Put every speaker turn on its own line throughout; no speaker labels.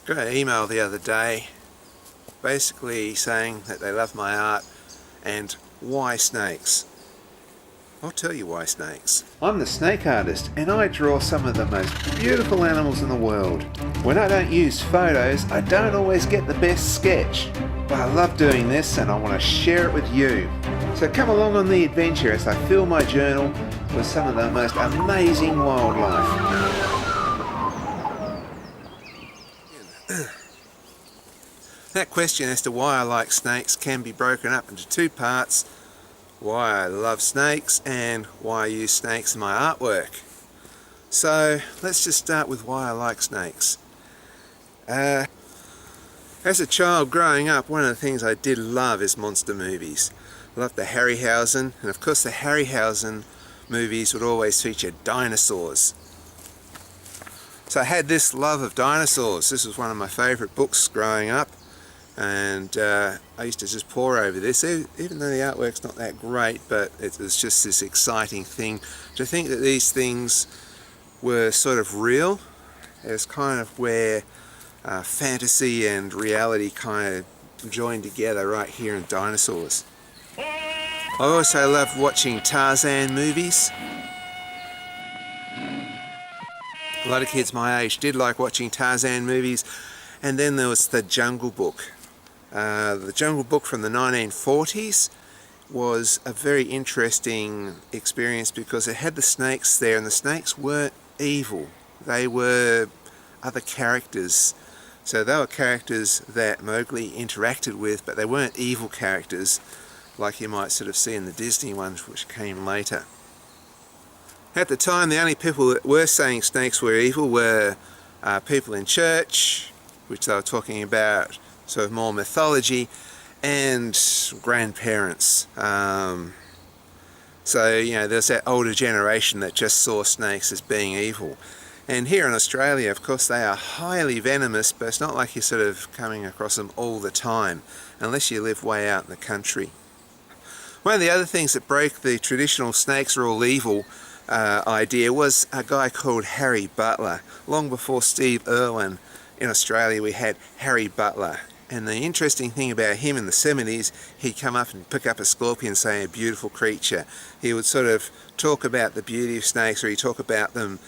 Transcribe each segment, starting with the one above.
Got an email the other day basically saying that they love my art and why snakes. I'll tell you why snakes. I'm the snake artist and I draw some of the most beautiful animals in the world. When I don't use photos, I don't always get the best sketch. But I love doing this and I want to share it with you. So come along on the adventure as I fill my journal with some of the most amazing wildlife. That question as to why I like snakes can be broken up into two parts: why I love snakes and why I use snakes in my artwork. So let's just start with why I like snakes. As a child growing up, one of the things I did love is monster movies. I loved the Harryhausen, and of course the Harryhausen movies would always feature dinosaurs. So I had this love of dinosaurs. This was one of my favourite books growing up, and I used to just pore over this, even though the artwork's not that great, but it was just this exciting thing to think that these things were sort of real. It was kind of where fantasy and reality kind of joined together right here in dinosaurs. I also loved watching Tarzan movies. A lot of kids my age did like watching Tarzan movies. And then there was the Jungle Book. The Jungle Book from the 1940s was a very interesting experience because it had the snakes there, and the snakes weren't evil. They were other characters. So they were characters that Mowgli interacted with, but they weren't evil characters like you might sort of see in the Disney ones, which came later. At the time, the only people that were saying snakes were evil were people in church, which they were talking about sort of more mythology, and grandparents. So, you know, there's that older generation that just saw snakes as being evil. And here in Australia, of course, they are highly venomous, but it's not like you're sort of coming across them all the time, unless you live way out in the country. One of the other things that broke the traditional snakes are all evil idea was a guy called Harry Butler. Long before Steve Irwin in Australia, we had Harry Butler. And the interesting thing about him in the 70s, he'd come up and pick up a scorpion, say a beautiful creature. He would sort of talk about the beauty of snakes, or he'd talk about them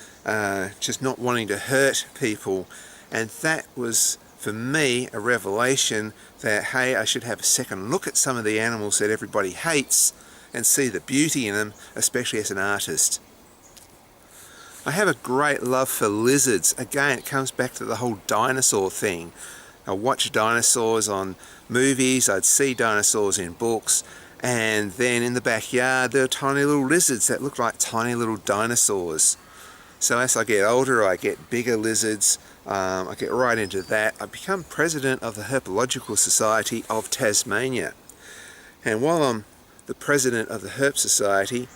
just not wanting to hurt people. And that was, for me, a revelation that, hey, I should have a second look at some of the animals that everybody hates and see the beauty in them, especially as an artist. I have a great love for lizards. Again, it comes back to the whole dinosaur thing. I watch dinosaurs on movies, I'd see dinosaurs in books, and then in the backyard there are tiny little lizards that look like tiny little dinosaurs. So as I get older, I get bigger lizards. I get right into that. I become president of the Herpetological Society of Tasmania. And while I'm the president of the Herp Society,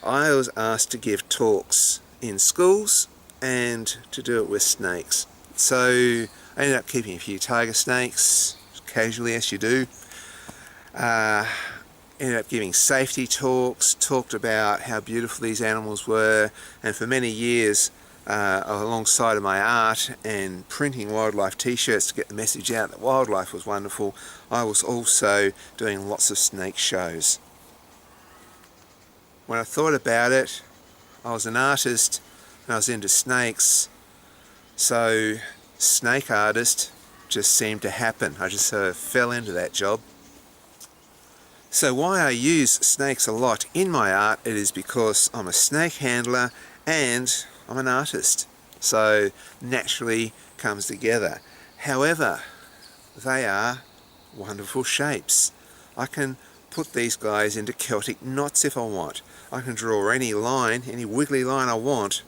I was asked to give talks in schools and to do it with snakes. So I ended up keeping a few tiger snakes, casually as you do. Ended up giving safety talks, talked about how beautiful these animals were, and for many years, alongside of my art and printing wildlife t-shirts to get the message out that wildlife was wonderful, I was also doing lots of snake shows. When I thought about it, I was an artist and I was into snakes, so snake artist just seemed to happen. I just sort of fell into that job. So why I use snakes a lot in my art, it is because I'm a snake handler and I'm an artist. So naturally comes together. However, they are wonderful shapes. I can put these guys into Celtic knots if I want. I can draw any line, any wiggly line I want,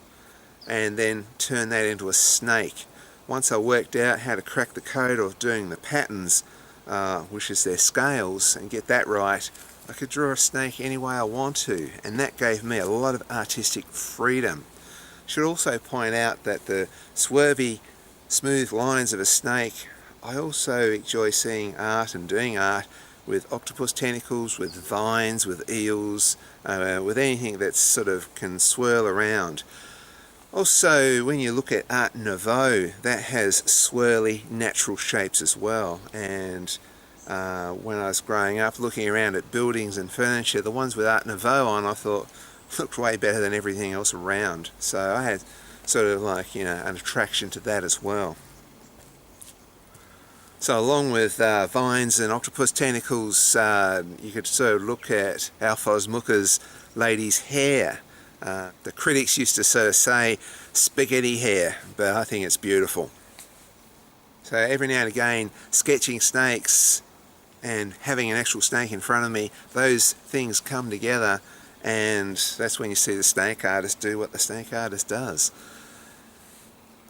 and then turn that into a snake. Once I worked out how to crack the code of doing the patterns, which is their scales, and get that right, I could draw a snake any way I want to, and that gave me a lot of artistic freedom. Should also point out that the swervy, smooth lines of a snake, I also enjoy seeing art and doing art with octopus tentacles, with vines, with eels, with anything that sort of can swirl around. Also, when you look at Art Nouveau, that has swirly natural shapes as well. And when I was growing up looking around at buildings and furniture, the ones with Art Nouveau on I thought looked way better than everything else around. So I had sort of like, an attraction to that as well. So along with vines and octopus tentacles, you could sort of look at Alphonse Mucha's lady's hair. The critics used to sort of say spaghetti hair, but I think it's beautiful. So every now and again, sketching snakes and having an actual snake in front of me, those things come together, and that's when you see the snake artist do what the snake artist does.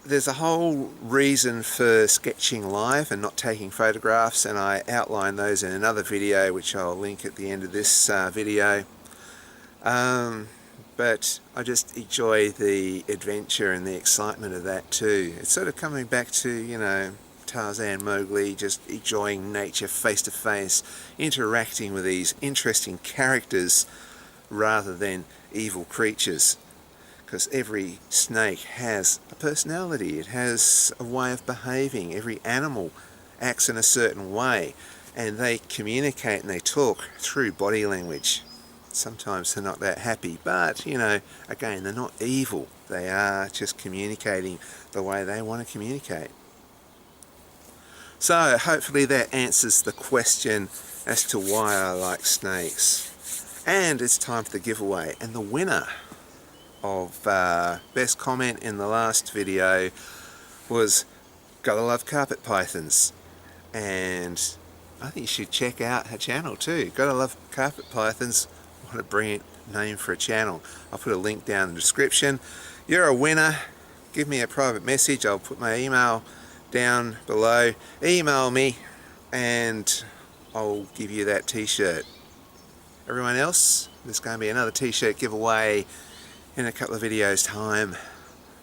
There's a whole reason for sketching live and not taking photographs, and I outline those in another video which I'll link at the end of this video. But I just enjoy the adventure and the excitement of that too. It's sort of coming back to, Tarzan, Mowgli, just enjoying nature face to face, interacting with these interesting characters rather than evil creatures. Because every snake has a personality, it has a way of behaving. Every animal acts in a certain way, and they communicate and they talk through body language. Sometimes they're not that happy, but again, they're not evil. They are just communicating the way they want to communicate. So hopefully that answers the question as to why I like snakes. And it's time for the giveaway, and the winner of best comment in the last video was Gotta Love Carpet Pythons, and I think you should check out her channel too. Gotta Love Carpet Pythons. What a brilliant name for a channel. I'll put a link down in the description. You're a winner. Give me a private message. I'll put my email down below. Email me and I'll give you that t-shirt. Everyone else, there's going to be another t-shirt giveaway in a couple of videos time.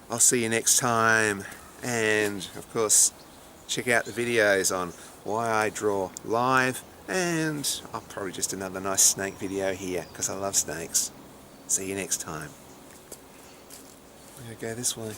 I'll see you next time, and of course check out the videos on why I draw live, and I'll probably just another nice snake video here because I love snakes. See you next time. I'm going to go this way.